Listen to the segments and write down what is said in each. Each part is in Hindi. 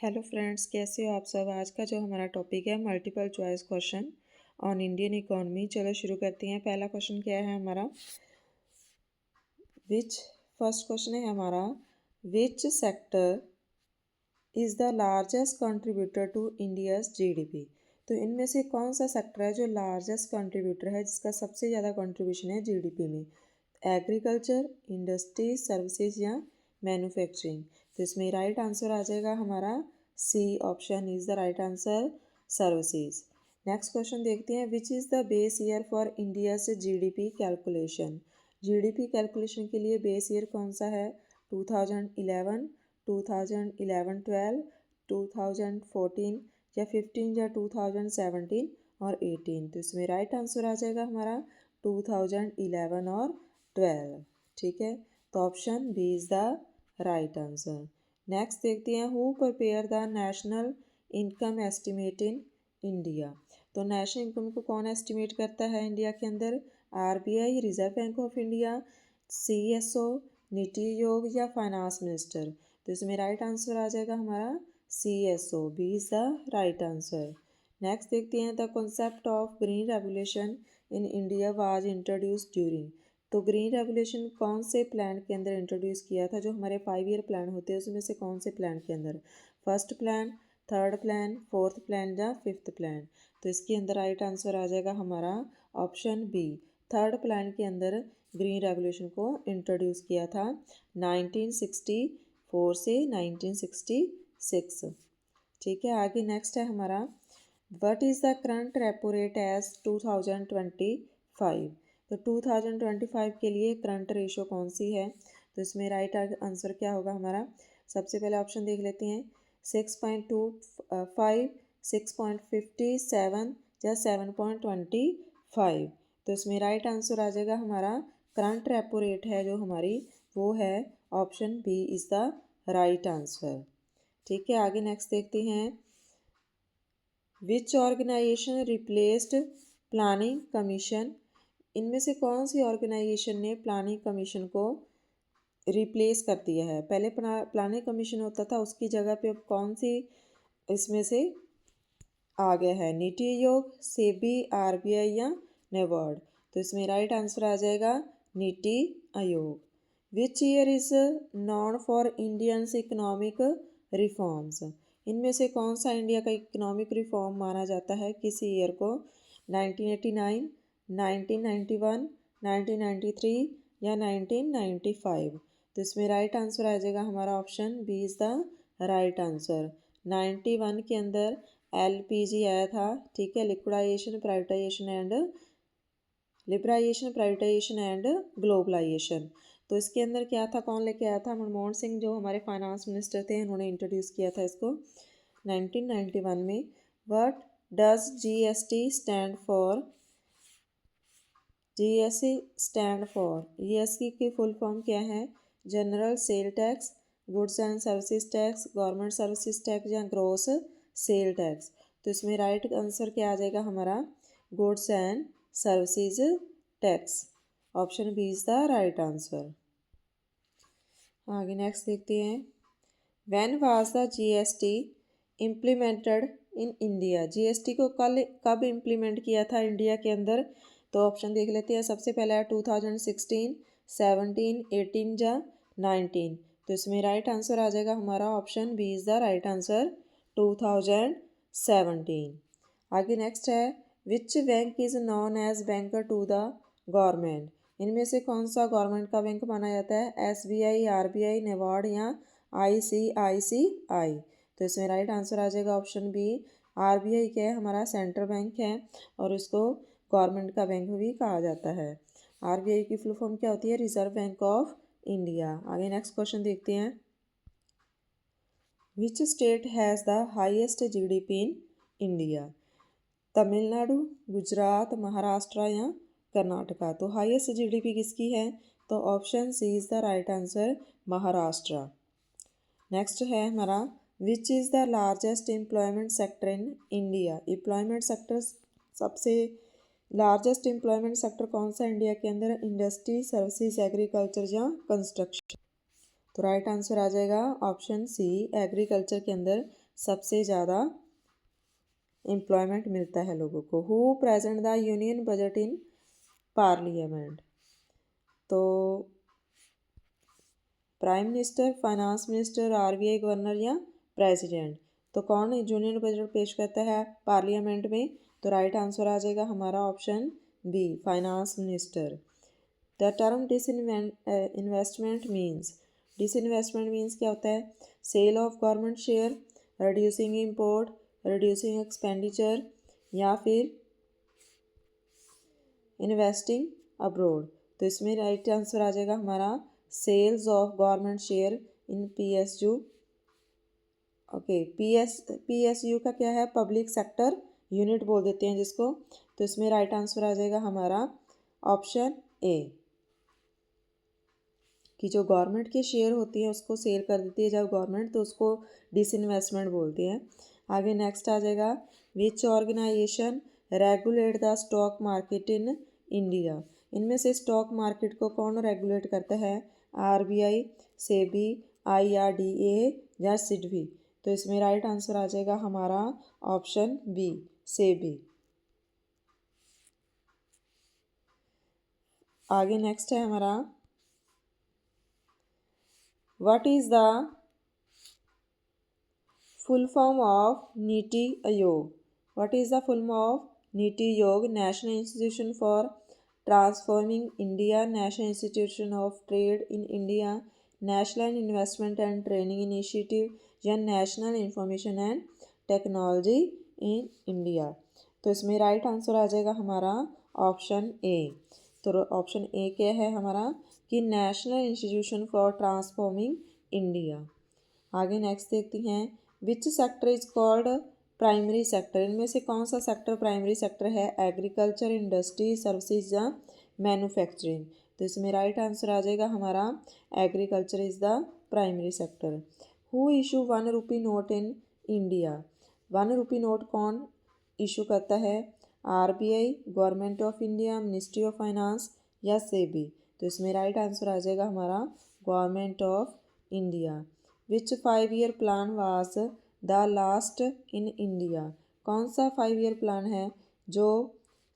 हेलो फ्रेंड्स, कैसे हो आप सब। आज का जो हमारा टॉपिक है multiple choice question on Indian economy. चलो शुरू करते हैं। पहला क्वेश्चन क्या है हमारा, फर्स्ट क्वेश्चन है हमारा, which sector is the largest contributor to India's GDP. तो इनमें से कौन सा सेक्टर है जो लार्जेस्ट कंट्रीब्यूटर है, जिसका सबसे ज़्यादा कंट्रीब्यूशन है जीडीपी में। एग्रीकल्चर, इंडस्ट्री, सर्विसेज या मैन्युफैक्चरिंग। तो इसमें राइट आंसर आ जाएगा हमारा C option is the right answer, services. Next question देखते हैं, which is the base year for India's GDP calculation. GDP calculation के लिए बेस ईयर कौन सा है, 2011, 2011-12, 2014 या 15 या 2017 और 18। तो इसमें राइट आंसर आ जाएगा हमारा 2011 और 12। ठीक है, तो option B is the right answer. Next देखते हैं, who prepare the national income estimate in India. तो नेशनल इनकम को कौन एस्टिमेट करता है इंडिया के अंदर, RBI, reserve bank of India, CSO, NITI Aayog या फाइनेंस मिनिस्टर। तो इसमें राइट आंसर आ जाएगा हमारा CSO, B is the right answer. Next देखते हैं, the concept of green revolution in India was introduce during. तो ग्रीन रेवोल्यूशन कौन से प्लान के अंदर इंट्रोड्यूस किया था, जो हमारे 5 ईयर प्लान होते हैं उसमें से कौन से प्लान के अंदर, first plan, third plan, fourth plan या फिफ्थ प्लान। तो इसके अंदर राइट आंसर आ जाएगा हमारा ऑप्शन बी, थर्ड प्लान के अंदर ग्रीन रेवोल्यूशन को इंट्रोड्यूस किया था 1964 से 1966। ठीक है, आगे नेक्स्ट है हमारा, what is the current repo rate as 2025। तो 2025 के लिए करंट रेशो कौन सी है। तो इसमें राइट आंसर क्या होगा हमारा, सबसे पहले ऑप्शन देख लेते हैं, 6.25, 6.57 या 7.25। तो इसमें राइट आंसर आ जाएगा हमारा, करंट रेपो रेट है जो हमारी वो है option B is the right answer. ठीक है, आगे नेक्स्ट देखते हैं, which organisation replaced planning commission. इनमें से कौन सी ऑर्गेनाइजेशन ने प्लानिंग कमीशन को रिप्लेस कर दिया है। पहले प्लानिंग कमीशन होता था, उसकी जगह पे अब कौन सी इसमें से आ गया है, नीति आयोग, सेबी, आरबीआई या नेबार्ड। तो इसमें राइट आंसर आ जाएगा NITI Aayog. Which year is non for Indians economic reforms. इनमें से कौन सा इंडिया का इकोनॉमिक रिफॉर्म माना जाता है, किसी ईयर को, 1989, 1991, 1993 या 1995। तो इसमें राइट आंसर आ जाएगा हमारा option B is the right answer. 91 के अंदर एलपीजी आया था। ठीक है, लिक्विडाइजेशन प्राइवेटाइजेशन एंड ग्लोबलाइजेशन। तो इसके अंदर क्या था, कौन लेके आया था, मनमोहन सिंह जो हमारे फाइनेंस मिनिस्टर थे, उन्होंने इंट्रोड्यूस किया था इसको 1991 में। What does GST stand for. GST stand for, GST की फुल फॉर्म क्या है, general sale tax, goods and services tax, government services tax या ग्रॉस सेल टैक्स। तो इसमें राइट आंसर क्या आ जाएगा हमारा, goods and services tax, option B is the right answer. आगे नेक्स्ट देखते हैं, when was the GST implemented in India. GST को कब इम्प्लीमेंट किया था इंडिया के अंदर। तो ऑप्शन देख लेते हैं, सबसे पहला है 2016, 17, 18 या 19। तो इसमें राइट आंसर आ जाएगा हमारा option B is the right answer, 2017। आगे नेक्स्ट है, which bank is known as banker to the government. इनमें से कौन सा गवर्नमेंट का बैंक माना जाता है, एसबीआई, आरबीआई, नेबार्ड या आईसीआईसीआई। तो इसमें राइट आंसर आ जाएगा ऑप्शन बी, आरबीआई क्या है, हमारा सेंट्रल बैंक है और इसको गवर्नमेंट का बैंक भी कहा जाता है। आरबीआई की फुल फॉर्म क्या होती है, रिजर्व बैंक ऑफ इंडिया। आगे नेक्स्ट क्वेश्चन देखते हैं, which state has the highest GDP in India. Tamil Nadu, Gujarat, Maharashtra या कर्नाटका। तो हाईएस्ट जीडीपी किसकी है, तो option C is the right answer, Maharashtra. Next है हमारा, which is the largest employment sector in India. Employment sector सबसे लार्जेस्ट एम्प्लॉयमेंट सेक्टर कौन सा इंडिया के अंदर, इंडस्ट्री, सर्विसेज, एग्रीकल्चर या कंस्ट्रक्शन। तो राइट आंसर आ जाएगा ऑप्शन सी, एग्रीकल्चर के अंदर सबसे ज़्यादा एम्प्लॉयमेंट मिलता है लोगों को। Who present the union budget in parliament? तो prime minister, finance minister, RBI governor या प्रेसिडेंट। तो कौन यूनियन बजट पेश करता है पार्लियामेंट में? तो राइट आंसर आ जाएगा हमारा option B, finance minister. The term disinvestment means, disinvestment means क्या होता है? Sale of government share, reducing import, reducing expenditure या फिर इन्वेस्टिंग अब्रोड। तो इसमें राइट आंसर आ जाएगा हमारा sales of government share in PSU. Okay, PSU का क्या है? पब्लिक सेक्टर यूनिट बोल देते हैं जिसको। तो इसमें राइट आंसर आ जाएगा हमारा ऑप्शन ए, कि जो गवर्नमेंट के शेयर होती है उसको सेल कर देती है जब गवर्नमेंट, तो उसको डिसइन्वेस्टमेंट बोलते हैं। आगे नेक्स्ट आ जाएगा, which organisation regulate the stock market in India? इनमें से स्टॉक मार्केट को कौन रेगुलेट करता है? आरबीआई, सेबी, आईआरडीए या सिडबी? तो इसमें राइट आंसर आ जाएगा हमारा ऑप्शन बी, सेबी। आगे नेक्स्ट है हमारा, what is the full form of Niti Aayog? What is the full form of Niti Aayog? National institution for transforming India, national institution of trade in India, national investment and training initiative या national information and technology in India? तो इसमें राइट आंसर आ जाएगा हमारा ऑप्शन ए। तो ऑप्शन ए क्या है हमारा? कि national institution for transforming India. आगे नेक्स्ट देखते हैं, which sector is called primary sector? इनमें से कौन सा सेक्टर प्राइमरी सेक्टर है? एग्रीकल्चर, इंडस्ट्री, सर्विसेज या मैन्युफैक्चरिंग? तो इसमें राइट आंसर आ जाएगा हमारा agriculture is the primary sector. Who issue 1 rupee note in India? 1 rupee note कौन इशू करता है? RBI, government of India, ministry of finance या सेबी? तो इसमें राइट आंसर आ जाएगा हमारा government of India. Which 5 year plan was the last in India? कौन सा 5 ईयर प्लान है जो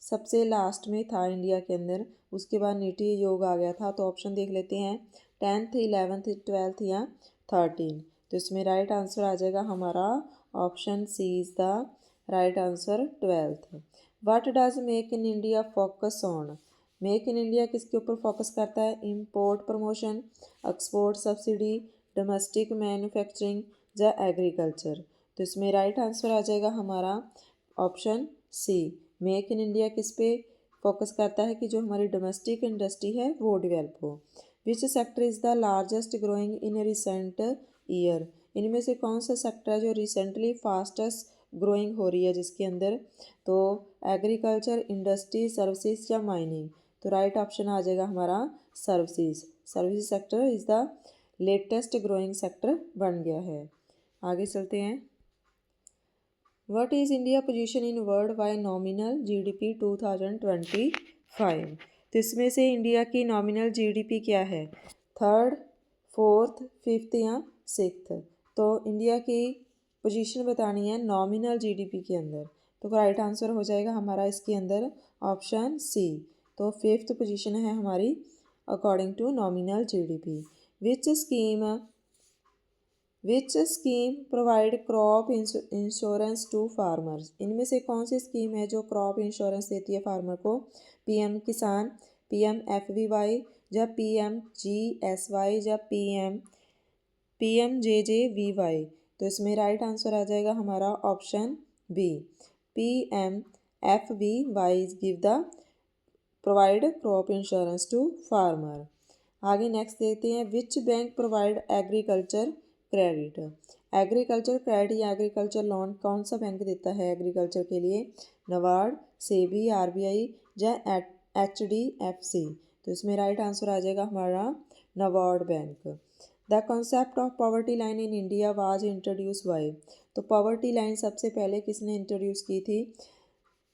सबसे लास्ट में था इंडिया के अंदर? उसके बाद नीति आयोग आ गया था। तो ऑप्शन देख लेते हैं, 10th, 11th, 12th या 13। तो इसमें राइट आंसर आ जाएगा हमारा option C is the right answer, 12th। What does make in India focus on? Make in India किसके ऊपर फोकस करता है? Import promotion, export subsidy, domestic manufacturing या एग्रीकल्चर? तो इसमें राइट आंसर आ जाएगा हमारा option C, make in India किस पे फोकस करता है? कि जो हमारी डोमेस्टिक इंडस्ट्री है वो डेवलप हो। विच sector is the largest growing in recent year? इनमें से कौन सा सेक्टर है जो रिसेंटली फास्टेस्ट ग्रोइंग हो रही है जिसके अंदर? तो एग्रीकल्चर, इंडस्ट्री, सर्विसेज या माइनिंग? तो राइट ऑप्शन आ जाएगा हमारा services. Services sector is the latest growing sector बन गया है। आगे चलते हैं, what is India position in world wide nominal GDP 2025? तो इसमें से इंडिया की नॉमिनल जीडीपी क्या है? 3rd, 4th, 5th या 6th? तो इंडिया की पोजीशन बतानी है नॉमिनल जीडीपी के अंदर। तो राइट आंसर हो जाएगा हमारा इसके अंदर ऑप्शन सी। तो 5th पोजीशन है हमारी according to nominal GDP. Which scheme provide crop insurance to farmers? इनमें से कौन सी स्कीम है जो क्रॉप इंश्योरेंस देती है फार्मर को? पीएम किसान, पीएमएफबीवाई या पीएमजीएसवाई या पीएमजेजेवीवाई? तो इसमें राइट आंसर आ जाएगा हमारा option B, PMFBY give the provide crop insurance to farmer. आगे नेक्स्ट देखते हैं, which bank provide agriculture credit? Agriculture credit या एग्रीकल्चर लोन कौन सा बैंक देता है एग्रीकल्चर के लिए? नबार्ड, सेबी, आरबीआई या एचडीएफसी? तो इसमें राइट आंसर आ जाएगा हमारा NABARD bank. The concept of poverty line in India was introduce by? तो पॉवर्टी लाइन सबसे पहले किसने इंट्रोड्यूस की थी?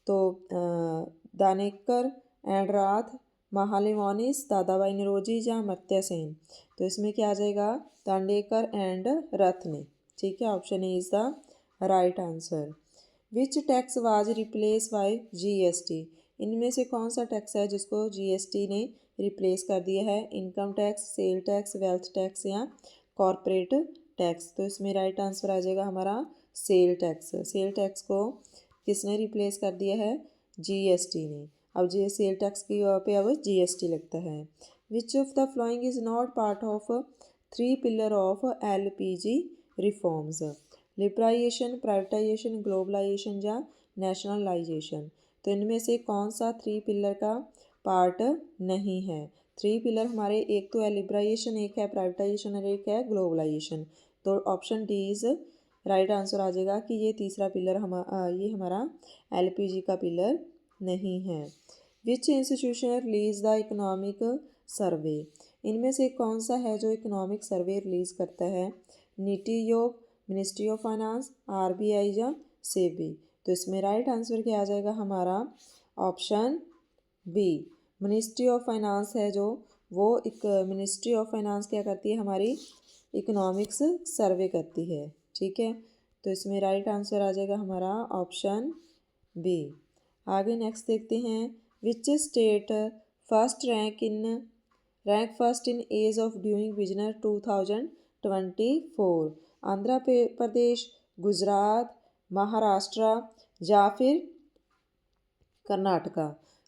तो दानेकर एंड राथ, महालिमोनिस, दादाबाई नौरोजी या अमर्त्य सेन? तो इसमें क्या आ जाएगा? दांडेकर एंड रथ ने। ठीक है, option A is the right answer. Which tax was replace by GST, इनमें से कौन सा टैक्स है जिसको जीएसटी ने रिप्लेस कर दिया है? Income tax, sale tax, wealth tax या कॉरपोरेट टैक्स। तो इसमें राइट आंसर आ जाएगा हमारा सेल टैक्स। सेल टैक्स को किसने रिप्लेस कर दिया है? जीएसटी ने। अब जी सेल टैक्स की पे अब जीएसटी लगता है। Which of the following is not part of 3 pillar of LPG reforms? Liberalization, privatization, globalization या नेशनलाइजेशन। तो इनमें से कौन सा 3 पिलर का पार्ट नहीं है? 3 पिलर हमारे एक तो है लिबराइजेशन, एक है प्राइवेटाइजेशन और एक है ग्लोबलाइजेशन। तो option D is right answer आ जाएगा कि ये तीसरा पिलर ये हमारा एलपीजी का पिलर नहीं है। विच institution release the economic survey, इनमें से कौन सा है जो इकोनॉमिक सर्वे रिलीज़ करता है? NITI Aayog, ministry of finance, RBI या सेबी। तो इसमें राइट आंसर क्या आ जाएगा हमारा? Option B, ministry of finance है जो वो एक मिनिस्ट्री ऑफ फाइनेंस क्या करती है? हमारी इकोनॉमिक्स सर्वे करती है। ठीक है, तो इसमें राइट आंसर आ जाएगा हमारा ऑप्शन बी। आगे नेक्स्ट देखते हैं। Which state rank first in ease of doing business 2024? Andhra Pradesh, Gujarat, Maharashtra या फिर कर्नाटका।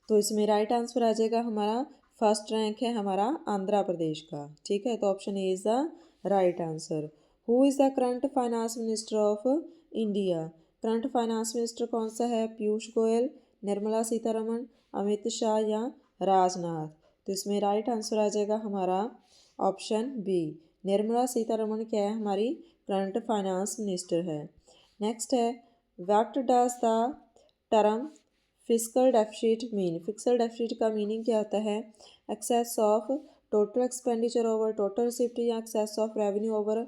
तो इसमें राइट आंसर आ जाएगा हमारा फर्स्ट रैंक है हमारा आंध्र प्रदेश का। ठीक है, तो option A is the right answer. Who is the current finance minister of India? Current finance minister कौन सा है? पीयूष गोयल, निर्मला सीतारमण, अमित शाह या राजनाथ। तो इसमें राइट आंसर आ जाएगा हमारा ऑप्शन बी, निर्मला सीतारमण क्या है? हमारी करंट फाइनेंस मिनिस्टर है। नेक्स्ट है, what does the term fiscal deficit mean? Fiscal deficit का मीनिंग क्या होता है? Excess of total expenditure over total receipt या excess of revenue over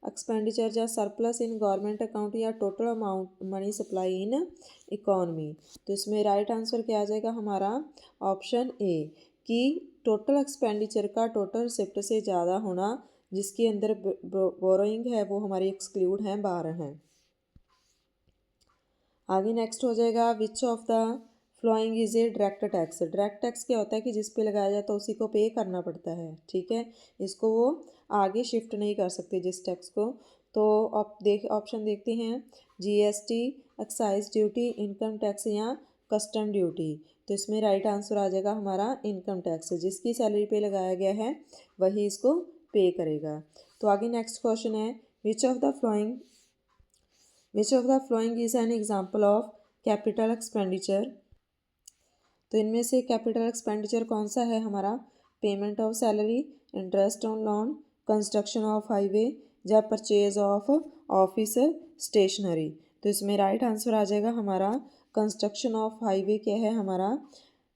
expenditure या सरप्लस इन गवर्नमेंट अकाउंट या total amount money supply in economy. तो इसमें राइट आंसर क्या आ जाएगा हमारा? ऑप्शन ए कि टोटल एक्सपेंडिचर का टोटल रिसिप्ट से ज़्यादा होना, जिसके अंदर बोरोइंग है वो हमारी एक्सक्लूड हैं, बाहर हैं। आगे नेक्स्ट हो जाएगा विच of the following is a direct tax? Direct tax क्या होता है कि जिस पे लगाया जाता है उसी को पे करना पड़ता है। ठीक है, इसको वो आगे शिफ्ट नहीं कर सकते जिस टैक्स को। तो ऑप्शन देखते हैं, GST, excise duty, income tax या कस्टम ड्यूटी। तो इसमें राइट आंसर आ जाएगा हमारा इनकम टैक्स। जिसकी सैलरी पे लगाया गया है वही इसको पे करेगा। तो आगे नेक्स्ट क्वेश्चन है, which of the following is an example of capital expenditure? तो इनमें से कैपिटल एक्सपेंडिचर कौन सा है हमारा? Payment of salary, interest on loan, construction of highway या परचेज ऑफ ऑफिस स्टेशनरी। तो इसमें राइट आंसर आ जाएगा हमारा कंस्ट्रक्शन ऑफ हाईवे क्या है? हमारा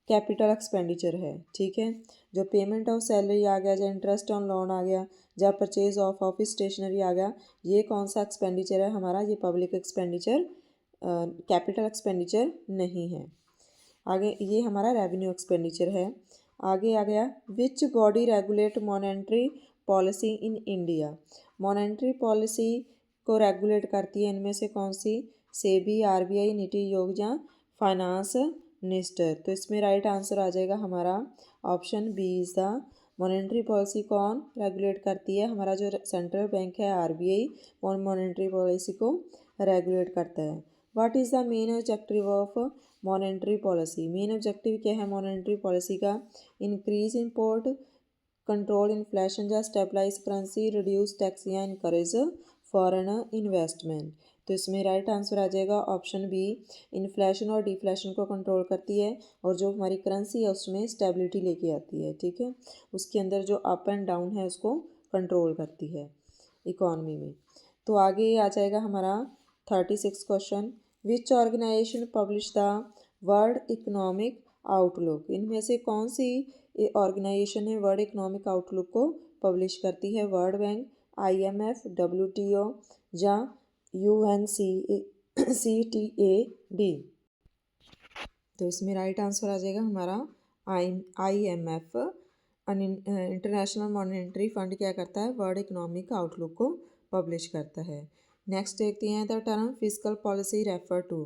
कैपिटल एक्सपेंडिचर है। ठीक है, जो पेमेंट ऑफ सैलरी आ गया, या इंटरेस्ट ऑन लोन आ गया, या परचेज ऑफ ऑफिस स्टेशनरी आ गया, ये कौन सा एक्सपेंडिचर है हमारा? ये पब्लिक एक्सपेंडिचर, कैपिटल एक्सपेंडिचर नहीं है। आगे ये हमारा रेवेन्यू एक्सपेंडिचर है। आगे आ गया, which body regulate monetary policy in India? Monetary policy को रेगुलेट करती है इनमें से कौन सी? सेबी, आरबीआई, नीति आयोग या फाइनेंस मिनिस्टर। तो इसमें राइट आंसर आ जाएगा हमारा option B is the monetary policy कौन रेगुलेट करती है? हमारा जो सेंट्रल बैंक है आरबीआई, वो मॉनेटरी पॉलिसी को रेगुलेट करता है। What is the main objective of monetary policy? Main objective क्या है मॉनेटरी पॉलिसी का? इंक्रीज इंपोर्ट, कंट्रोल इन्फ्लेशन या स्टेबलाइज करेंसी, रिड्यूस टैक्स या इनकरेज फॉरेन इन्वेस्टमेंट। तो इसमें राइट आंसर आ जाएगा ऑप्शन बी, इन्फ्लेशन और डिफ्लेशन को कंट्रोल करती है और जो हमारी करेंसी है उसमें स्टेबिलिटी लेके आती है। ठीक है, उसके अंदर जो अप एंड डाउन है उसको कंट्रोल करती है इकॉनमी में। तो आगे आ जाएगा हमारा 36 question, which organization publish the world economic outlook? इनमें से कौन सी ऑर्गेनाइजेशन है वर्ल्ड इकोनॉमिक आउटलुक को पब्लिश करती है? वर्ल्ड बैंक, आईएमएफ, डब्ल्यूटीओ या UNCTAD। तो इसमें राइट आंसर आ जाएगा हमारा IMF। इंटरनेशनल मॉनेटरी फंड क्या करता है? वर्ल्ड इकोनॉमिक आउटलुक को पब्लिश करता है। नेक्स्ट देखते हैं the term fiscal policy refer to.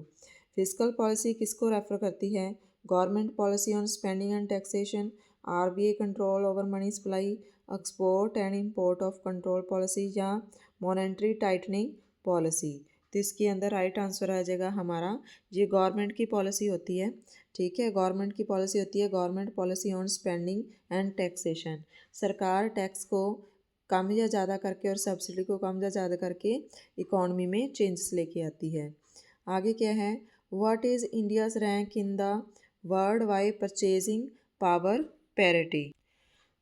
Fiscal policy किसको रेफर करती है? Government policy on spending and taxation, RBI control over money supply, export and import of control policy या मॉनेटरी टाइटनिंग पॉलिसी। तो इसके अंदर राइट आंसर आ जाएगा हमारा, ये गवर्नमेंट की पॉलिसी होती है। ठीक है, गवर्नमेंट की पॉलिसी होती है government policy on spending and taxation. सरकार टैक्स को कम या ज़्यादा करके और सब्सिडी को कम या ज़्यादा करके इकॉनमी में चेंजेस लेके आती है। आगे क्या है? What is India's rank in the world wide purchasing power parity.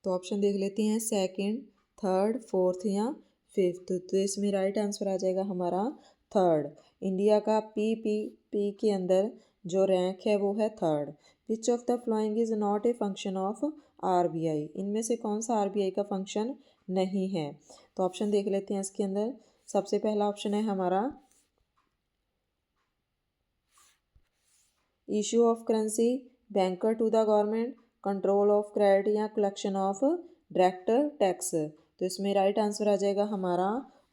तो ऑप्शन देख लेते हैं, सेकंड, थर्ड, फोर्थ या फिफ्थ। तो इसमें राइट आंसर आ जाएगा हमारा थर्ड। इंडिया का पी के अंदर जो रैंक है वो है third. Which of the following is not a function of RBI. इनमें से कौन सा आरबीआई का फंक्शन नहीं है? तो ऑप्शन देख लेते हैं इसके अंदर। सबसे पहला ऑप्शन है हमारा issue of currency, banker to the government, control of credit या कलेक्शन ऑफ डायरेक्ट टैक्स। तो इसमें राइट आंसर आ जाएगा हमारा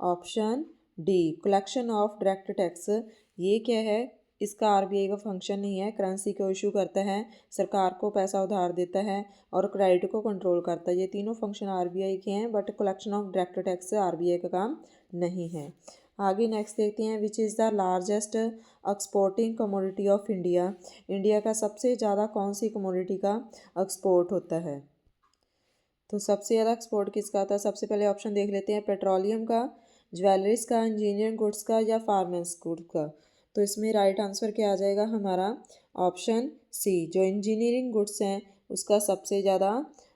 option D, collection of direct tax. ये क्या है? इसका आरबीआई का फंक्शन नहीं है। करेंसी को इशू करता है, सरकार को पैसा उधार देता है और क्रेडिट को कंट्रोल करता है। ये तीनों फंक्शन आरबीआई के हैं, but collection of direct tax RBI का काम नहीं है। आगे नेक्स्ट देखते हैं, which is the largest exporting commodity of India. India का सबसे ज़्यादा कौन सी कमोडिटी का एक्सपोर्ट होता है? तो सबसे ज़्यादा एक्सपोर्ट किसका होता है? सबसे पहले ऑप्शन देख लेते हैं, पेट्रोलियम का, ज्वेलरीज का, इंजीनियरिंग गुड्स का या फार्मेंस गुड्स का। तो इसमें राइट आंसर क्या आ जाएगा हमारा? ऑप्शन सी, जो इंजीनियरिंग गुड्स हैं उसका सबसे ज़्यादा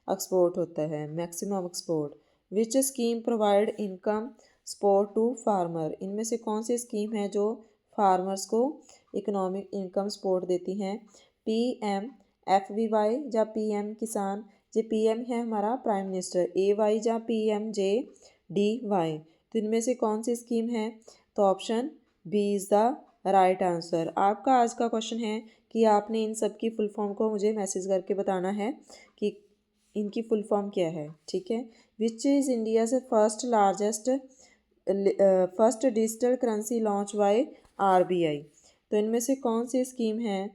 एक्सपोर्ट होता है, maximum export. Which scheme provide income support to farmer. इनमें से कौन सी स्कीम है जो फार्मर्स को इकोनॉमिक इनकम सपोर्ट देती हैं? P M F V Y या P M Kisan. J P M है हमारा प्राइम मिनिस्टर, ए वाई या P M J D Y. तो इनमें से कौन सी स्कीम है? तो option B is the right answer. आपका आज का क्वेश्चन है कि आपने इन सब की फुल फॉर्म को मुझे मैसेज करके बताना है कि इनकी फुल फॉर्म क्या है। ठीक है, विच इज़ इंडिया से first largest first digital currency launch by RBI. तो इनमें से कौन सी स्कीम है,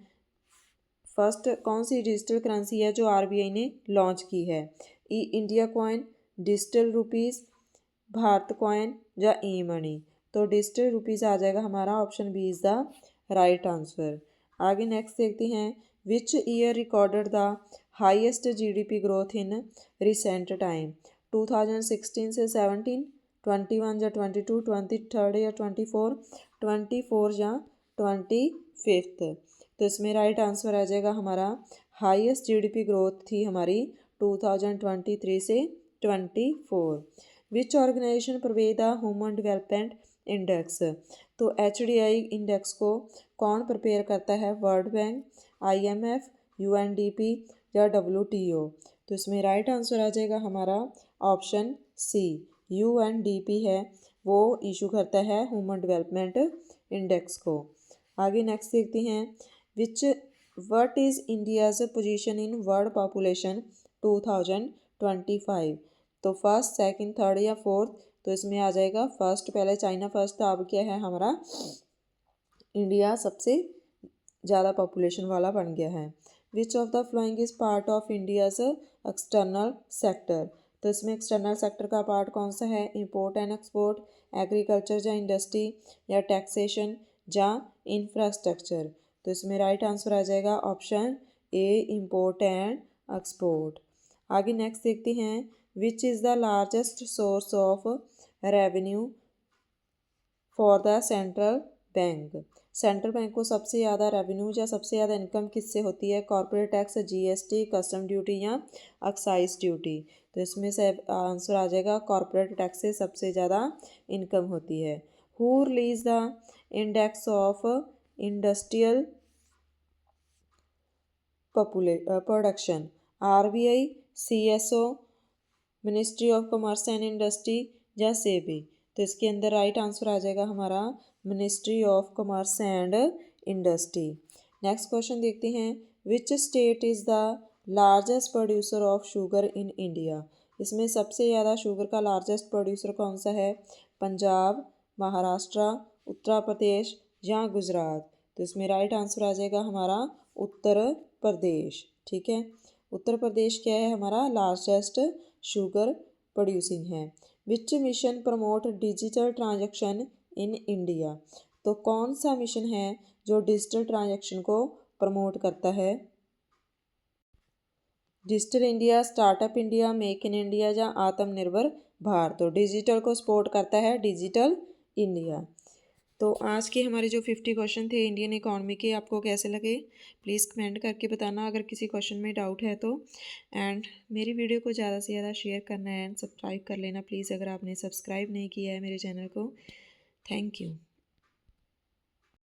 फर्स्ट कौन सी डिजिटल करेंसी है जो आरबीआई ने लॉन्च की है? E India coin, digital rupees, Bharat coin या ई मनी। तो डिजिटल रुपीज़ आ जाएगा हमारा, option B is the right answer. आगे नेक्स्ट देखते हैं, which year recorded the highest GDP growth in recent time. 2016 से 17, 21 या 22, 23 या 24, 24 या 25। तो इसमें राइट आंसर आ जाएगा हमारा, हाईएस्ट जीडीपी ग्रोथ थी हमारी 2023 से 24। Which organisation provide the human development index. तो एचडीआई इंडेक्स को कौन प्रिपेयर करता है? वर्ल्ड बैंक, आईएमएफ, यूएनडीपी या डब्ल्यूटीओ। तो इसमें राइट आंसर आ जाएगा हमारा ऑप्शन सी, यूएनडीपी है वो इशू करता है ह्यूमन डेवलपमेंट इंडेक्स को। आगे नेक्स्ट देखते हैं, विच what is India's position in world population 2025। तो फर्स्ट, सेकंड, थर्ड या फोर्थ। तो इसमें आ जाएगा फर्स्ट। पहले चाइना फर्स्ट था, अब क्या है हमारा इंडिया सबसे ज़्यादा पॉपुलेशन वाला बन गया है। Which of the following is part of India's external sector. तो इसमें एक्सटर्नल सेक्टर का पार्ट कौन सा है? इंपोर्ट एंड एक्सपोर्ट, एग्रीकल्चर या इंडस्ट्री या टैक्सेशन या इंफ्रास्ट्रक्चर। तो इसमें राइट आंसर आ जाएगा option A, import and export. आगे नेक्स्ट देखते हैं, which is the largest source of revenue for the central bank. Central bank को सबसे ज़्यादा रेवेन्यू या सबसे ज़्यादा इनकम किससे होती है? Corporate tax, GST, custom duty या एक्साइज ड्यूटी। तो इसमें से आंसर आ जाएगा कॉर्पोरेट टैक्स से सबसे ज़्यादा इनकम होती है। Who release the index of industrial production? RBI, CSO, ministry of commerce and industry या सेबी। तो इसके अंदर राइट आंसर आ जाएगा हमारा ministry of commerce and industry. Next question देखते हैं, which state is the largest producer of sugar in India. इसमें सबसे ज़्यादा शुगर का लार्जेस्ट प्रोड्यूसर कौन सा है? पंजाब, महाराष्ट्र, उत्तर प्रदेश या गुजरात। तो इसमें राइट आंसर आ जाएगा हमारा उत्तर प्रदेश। ठीक है, उत्तर प्रदेश क्या है हमारा लार्जेस्ट शुगर प्रोड्यूसिंग है। विच mission promote digital transaction in India. तो कौन सा मिशन है जो डिजिटल ट्रांजैक्शन को प्रमोट करता है? Digital India, startup India, make in India या आत्मनिर्भर भारत। तो डिजिटल को सपोर्ट करता है डिजिटल इंडिया। तो आज के हमारे जो 50 क्वेश्चन थे इंडियन इकोनॉमी के, आपको कैसे लगे प्लीज़ कमेंट करके बताना अगर किसी क्वेश्चन में डाउट है तो। एंड मेरी वीडियो को ज़्यादा से ज़्यादा शेयर करना है एंड सब्सक्राइब कर लेना प्लीज़ अगर आपने सब्सक्राइब नहीं किया है मेरे चैनल को। Thank you.